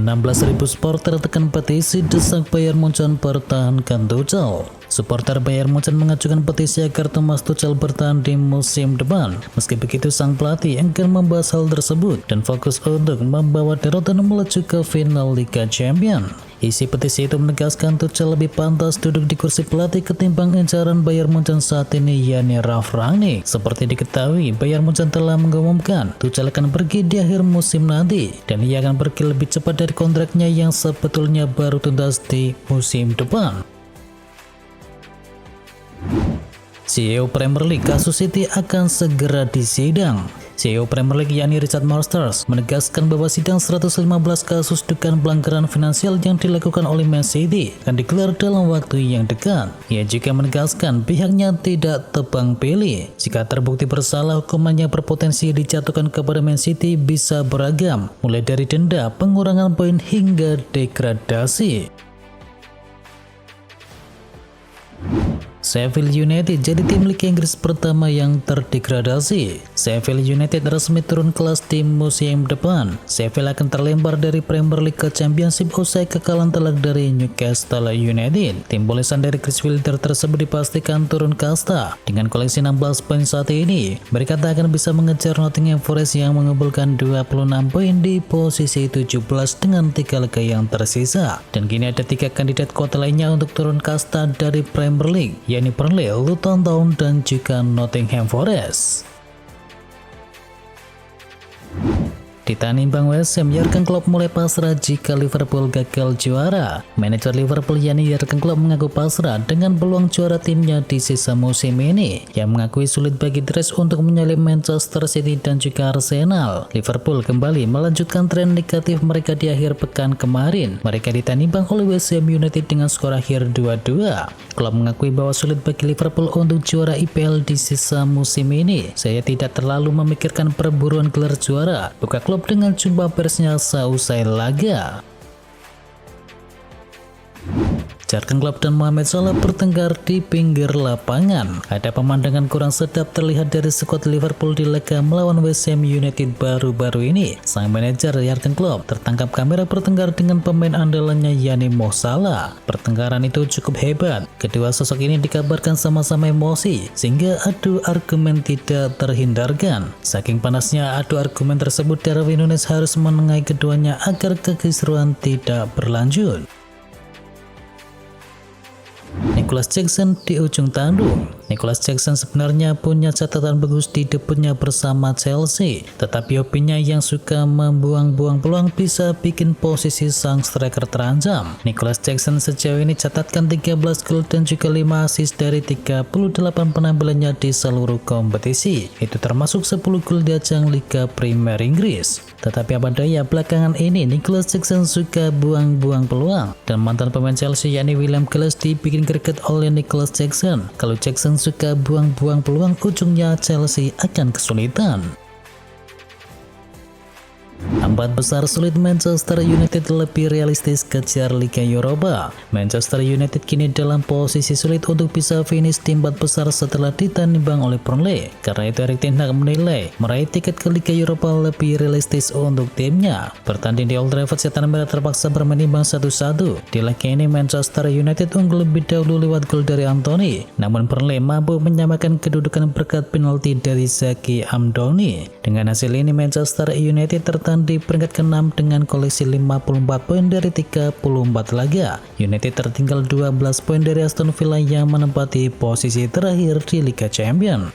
16.000 supporter tekan petisi desak Bayern Munchen pertahankan Tuchel. Supporter Bayern Munchen mengajukan petisi agar Thomas Tuchel bertahan di musim depan. Meski begitu, sang pelatih enggan membahas hal tersebut dan fokus untuk membawa Dortmund melaju ke final Liga Champions. Isi petisi itu menegaskan Tuchel lebih pantas duduk di kursi pelatih ketimbang incaran Bayern Munchen saat ini, yakni Ralf Rangnick. Seperti diketahui, Bayern Munchen telah mengumumkan Tuchel akan pergi di akhir musim nanti dan ia akan pergi lebih cepat dari kontraknya yang sebetulnya baru tuntas di musim depan. CEO Premier League kasus City akan segera disidang. CEO Premier League yakni Richard Masters menegaskan bahwa sidang 115 kasus dugaan pelanggaran finansial yang dilakukan oleh Man City akan digelar dalam waktu yang dekat. Ia juga menegaskan pihaknya tidak tebang pilih. Jika terbukti bersalah, hukuman yang berpotensi dijatuhkan kepada Man City bisa beragam, mulai dari denda, pengurangan poin hingga degradasi. Sheffield United jadi tim Liga Inggris pertama yang terdegradasi. Sheffield United resmi turun kelas di musim depan. Sheffield akan terlempar dari Premier League ke Championship usai kekalahan telak dari Newcastle United. Tim bolesan dari Chris Wilder tersebut dipastikan turun kasta. Dengan koleksi 16 poin saat ini, mereka tak akan bisa mengejar Nottingham Forest yang mengumpulkan 26 poin di posisi 17 dengan 3 laga yang tersisa. Dan kini ada 3 kandidat kota lainnya untuk turun kasta dari Premier League, yakni Burnley, Luton Town, dan juga Nottingham Forest. Tanimbang West Ham, Jurgen Klopp mulai pasrah jika Liverpool gagal juara. Manajer Liverpool yakni Jurgen Klopp mengaku pasrah dengan peluang juara timnya di sisa musim ini, yang mengakui sulit bagi The Reds untuk menyalip Manchester City dan juga Arsenal. Liverpool kembali melanjutkan tren negatif mereka di akhir pekan kemarin. Mereka ditanimbang oleh West Ham United dengan skor akhir 2-2. Klopp mengakui bahwa sulit bagi Liverpool untuk juara IPL di sisa musim ini. Saya tidak terlalu memikirkan perburuan gelar juara, buka Klopp dengan jumpa persnya seusai laga. Jurgen Klopp dan Mohamed Salah bertengkar di pinggir lapangan. Ada pemandangan kurang sedap terlihat dari skuad Liverpool di laga melawan West Ham United baru-baru ini. Sang manajer Jurgen Klopp tertangkap kamera bertengkar dengan pemain andalannya yakni Mo Salah. Pertengkaran itu cukup hebat. Kedua sosok ini dikabarkan sama-sama emosi sehingga adu argumen tidak terhindarkan. Saking panasnya adu argumen tersebut, Darwin Núñez harus menengahi keduanya agar kekisruan tidak berlanjut. Nicholas Jackson di ujung tanduk. Nicholas Jackson sebenarnya punya catatan bagus di debutnya bersama Chelsea, tetapi hobinya yang suka membuang-buang peluang bisa bikin posisi sang striker terancam. Nicholas Jackson sejauh ini catatkan 13 gol dan juga 5 assist dari 38 penampilannya di seluruh kompetisi. Itu termasuk 10 gol di ajang Liga Premier Inggris. Tetapi apa daya, belakangan ini Nicholas Jackson suka buang-buang peluang, dan mantan pemain Chelsea yakni William Gallas dibikin greget oleh Nicholas Jackson. Kalau Jackson suka buang-buang peluang, ujungnya Chelsea akan kesulitan. 4 besar sulit Manchester United lebih realistis kejar Liga Eropa. Manchester United kini dalam posisi sulit untuk bisa finish di 4 besar setelah ditanimbang oleh Burnley. Karena itu Erik ten Hag menilai meraih tiket ke Liga Eropa lebih realistis untuk timnya. Bertanding di Old Trafford, Setan Merah terpaksa bermain imbang 1-1. Di laga ini Manchester United unggul lebih dahulu lewat gol dari Anthony. Namun Burnley mampu menyamakan kedudukan berkat penalti dari Zaki Amdouni. Dengan hasil ini Manchester United tertanding di peringkat ke-6 dengan koleksi 54 poin dari 34 laga. United tertinggal 12 poin dari Aston Villa yang menempati posisi terakhir di Liga Champions.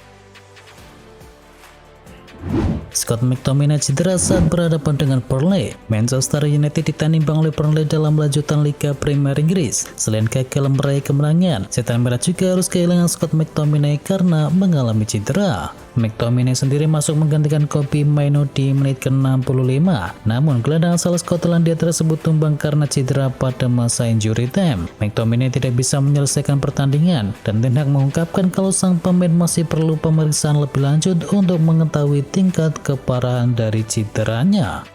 Scott McTominay cedera saat berhadapan dengan Burnley. Manchester United ditanimbang oleh Burnley dalam lanjutan Liga Premier Inggris. Selain gagal meraih kemenangan, Setan Merah juga harus kehilangan Scott McTominay karena mengalami cedera. McTominay sendiri masuk menggantikan Kobbie Mainoo di menit ke-65. Namun gelandang asal Skotlandia tersebut tumbang karena cedera pada masa injury time. McTominay tidak bisa menyelesaikan pertandingan dan Ten Hag mengungkapkan kalau sang pemain masih perlu pemeriksaan lebih lanjut untuk mengetahui tingkat keparahan dari cederanya.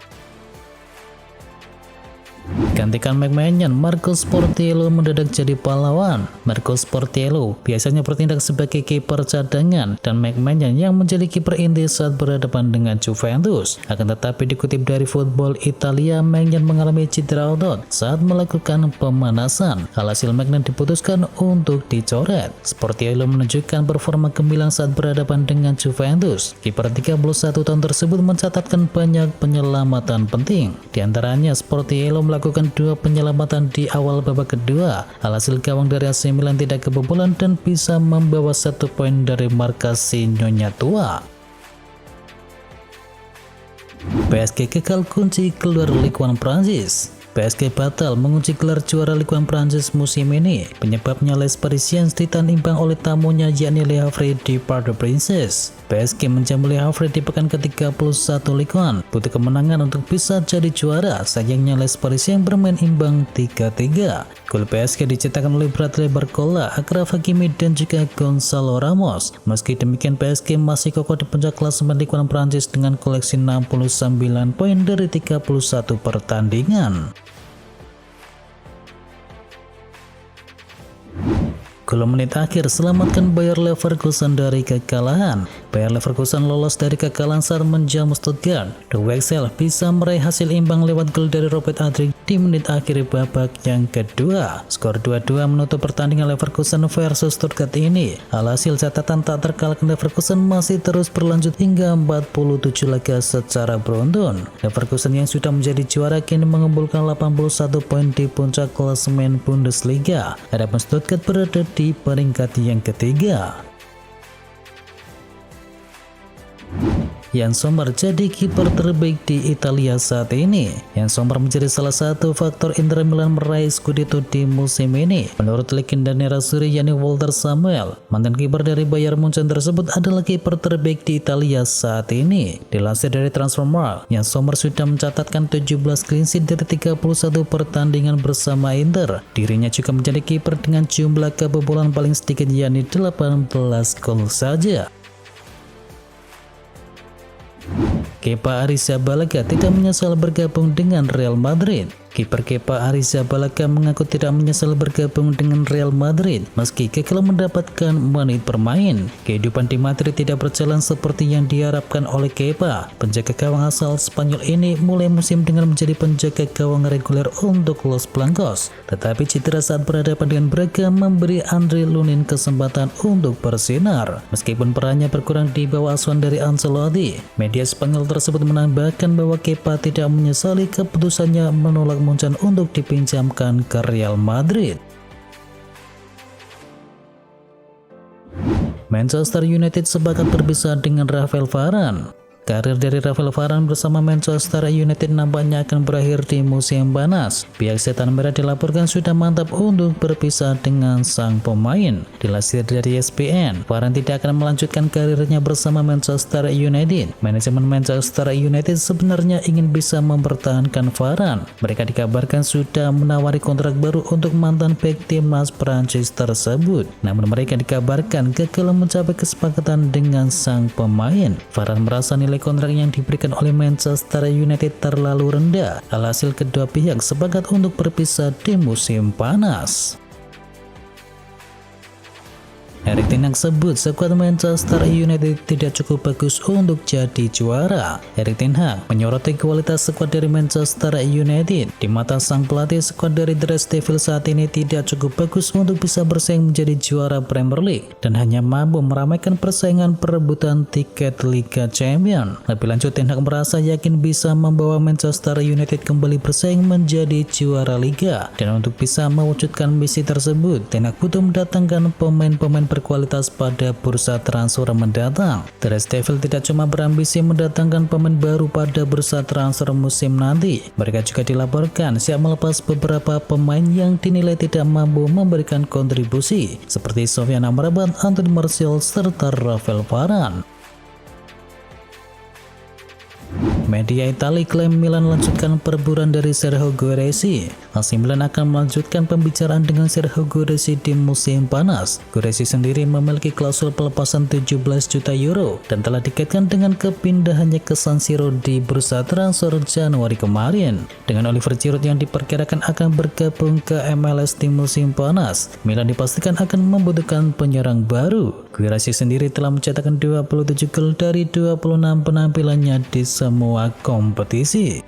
Gantikan McMahon, Marcus Portiello mendadak jadi pahlawan. Marcus Portiello biasanya bertindak sebagai kiper cadangan dan McMahon yang menjadi kiper inti saat berhadapan dengan Juventus. Akan tetapi dikutip dari Football Italia, McMahon mengalami cedera otot saat melakukan pemanasan. Alhasil McMahon diputuskan untuk dicoret. Portiello menunjukkan performa gemilang saat berhadapan dengan Juventus. Kiper 31 tahun tersebut mencatatkan banyak penyelamatan penting. Di antaranya Portiello melakukan 2 penyelamatan di awal babak kedua. Alhasil gawang dari AC Milan tidak kebobolan dan bisa membawa 1 poin dari markasi Nyonya Tua. PSG gagal kunci keluar Ligue 1 Prancis. PSG batal mengunci gelar juara Ligue 1 Prancis musim ini. Penyebabnya Les Parisiens ditahan imbang oleh tamunya yakni Le Havre di Parc des Princes. PSG menjamu Le Havre di pekan ke-31 Ligue 1. Butuh kemenangan untuk bisa jadi juara. Sayangnya Les Parisiens bermain imbang 3-3. Gol PSG dicetakkan oleh Bradley Barcola, Achraf Hakimi dan juga Gonzalo Ramos. Meski demikian PSG masih kokoh di puncak klasemen Ligue 1 Prancis dengan koleksi 69 poin dari 31 pertandingan. Gol menit akhir selamatkan Bayer Leverkusen dari kekalahan. Bayer Leverkusen lolos dari kekalahan saat menjamu Stuttgart. The Wexel bisa meraih hasil imbang lewat gol dari Robert Andrich di menit akhir babak yang kedua. Skor 2-2 menutup pertandingan Leverkusen versus Stuttgart ini. Alhasil catatan tak terkalahkan Leverkusen masih terus berlanjut hingga 47 laga secara beruntun. Leverkusen yang sudah menjadi juara kini mengumpulkan 81 poin di puncak klasemen Bundesliga. Adapun Stuttgart berada di peringkat yang ketiga. Jan Sommer jadi kiper terbaik di Italia saat ini. Jan Sommer menjadi salah satu faktor Inter Milan meraih Scudetto di musim ini. Menurut legenda nerazzurri yakni Walter Samuel, mantan kiper dari Bayern Munchen tersebut adalah kiper terbaik di Italia saat ini. Dilansir dari Transfermarkt, Jan Sommer sudah mencatatkan 17 clean sheet dari 31 pertandingan bersama Inter. Dirinya juga menjadi kiper dengan jumlah kebobolan paling sedikit yakni 18 gol saja. Kepa Arrizabalaga tidak menyesal bergabung dengan Real Madrid. Kiper Kepa Arrizabalaga mengaku tidak menyesal bergabung dengan Real Madrid meski gagal mendapatkan menit bermain. Kehidupan di Madrid tidak berjalan seperti yang diharapkan oleh Kepa. Penjaga gawang asal Spanyol ini mulai musim dengan menjadi penjaga gawang reguler untuk Los Blancos. Tetapi cedera saat berhadapan dengan Braga memberi Andre Lunin kesempatan untuk bersinar. Meskipun perannya berkurang di bawah asuhan dari Ancelotti, media Spanyol tersebut menambahkan bahwa Kepa tidak menyesali keputusannya menolak Munchen untuk dipinjamkan ke Real Madrid. Manchester United sepakat berpisah dengan Rafael Varane. Karir dari Rafael Varane bersama Manchester United nampaknya akan berakhir di musim panas. Pihak Setan Merah dilaporkan sudah mantap untuk berpisah dengan sang pemain. Dilansir dari ESPN, Varane tidak akan melanjutkan karirnya bersama Manchester United. Manajemen Manchester United sebenarnya ingin bisa mempertahankan Varane. Mereka dikabarkan sudah menawari kontrak baru untuk mantan bek timnas Prancis tersebut. Namun mereka dikabarkan gagal mencapai kesepakatan dengan sang pemain. Varane merasa nilai kontrak yang diberikan oleh Manchester United terlalu rendah. Alhasil kedua pihak sepakat untuk berpisah di musim panas. Erik ten Hag sebut skuad Manchester United tidak cukup bagus untuk jadi juara. Erik ten Hag menyoroti kualitas skuad dari Manchester United. Di mata sang pelatih, skuad dari The Red Devils saat ini tidak cukup bagus untuk bisa bersaing menjadi juara Premier League dan hanya mampu meramaikan persaingan perebutan tiket Liga Champions. Lebih lanjut, ten Hag merasa yakin bisa membawa Manchester United kembali bersaing menjadi juara Liga, dan untuk bisa mewujudkan misi tersebut, ten Hag butuh mendatangkan pemain-pemain berkualitas pada bursa transfer mendatang. The Red Devils tidak cuma berambisi mendatangkan pemain baru pada bursa transfer musim nanti, mereka juga dilaporkan siap melepas beberapa pemain yang dinilai tidak mampu memberikan kontribusi seperti Sofyan Amrabat, Anthony Martial, serta Rafael Varane. Media Italia klaim Milan melanjutkan perburuan dari Sergio Guaresi. AC Milan akan melanjutkan pembicaraan dengan Sergio Guaresi di musim panas. Guaresi sendiri memiliki klausul pelepasan 17 juta euro dan telah dikaitkan dengan kepindahannya ke San Siro di bursa transfer Januari kemarin. Dengan Oliver Giroud yang diperkirakan akan bergabung ke MLS di musim panas, Milan dipastikan akan membutuhkan penyerang baru. Guaresi sendiri telah mencetakkan 27 gol dari 26 penampilannya di semua kompetisi.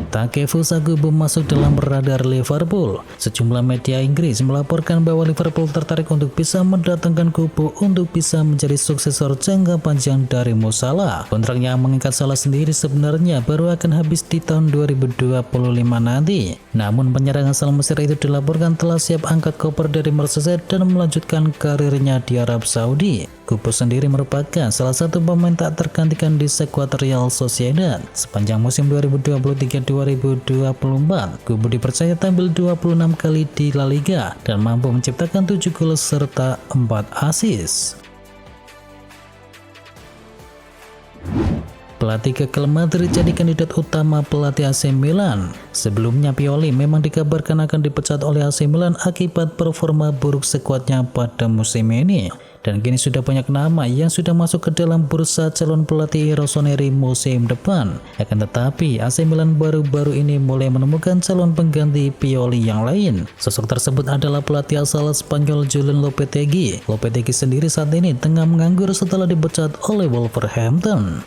Takefusa Kubo masuk dalam radar Liverpool. Sejumlah media Inggris melaporkan bahwa Liverpool tertarik untuk bisa mendatangkan Kubo untuk bisa menjadi suksesor jangka panjang dari Mo Salah. Kontrak yang mengikat Salah sendiri sebenarnya baru akan habis di tahun 2025 nanti. Namun penyerang asal Mesir itu dilaporkan telah siap angkat koper dari Merseyside dan melanjutkan karirnya di Arab Saudi. Kubo sendiri merupakan salah satu pemain tak tergantikan di skuad Real Sociedad. Sepanjang musim 2023-2024, Kubo dipercaya tampil 26 kali di La Liga dan mampu menciptakan 7 gol serta 4 assist. Pelatih gagal Madrid jadi kandidat utama pelatih AC Milan. Sebelumnya Pioli memang dikabarkan akan dipecat oleh AC Milan akibat performa buruk skuadnya pada musim ini. Dan kini sudah banyak nama yang sudah masuk ke dalam bursa calon pelatih Rossoneri musim depan. Akan tetapi AC Milan baru-baru ini mulai menemukan calon pengganti Pioli yang lain. Sosok tersebut adalah pelatih asal Spanyol Julen Lopetegui. Lopetegui sendiri saat ini tengah menganggur setelah dipecat oleh Wolverhampton.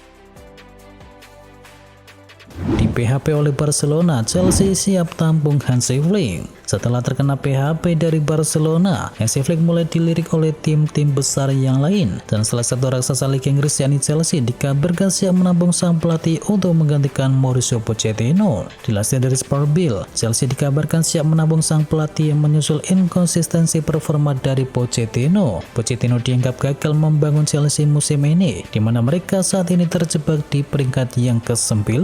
Di PHP oleh Barcelona, Chelsea siap tampung Hansi Flick. Setelah terkena PHP dari Barcelona, Hansi Flick mulai dilirik oleh tim-tim besar yang lain. Dan salah satu raksasa Liga Inggris yakni Chelsea dikabarkan siap menampung sang pelatih untuk menggantikan Mauricio Pochettino. Dilansir dari Sportbill, Chelsea dikabarkan siap menampung sang pelatih yang menyusul inkonsistensi performa dari Pochettino. Pochettino dianggap gagal membangun Chelsea musim ini, di mana mereka saat ini terjebak di peringkat yang ke-9.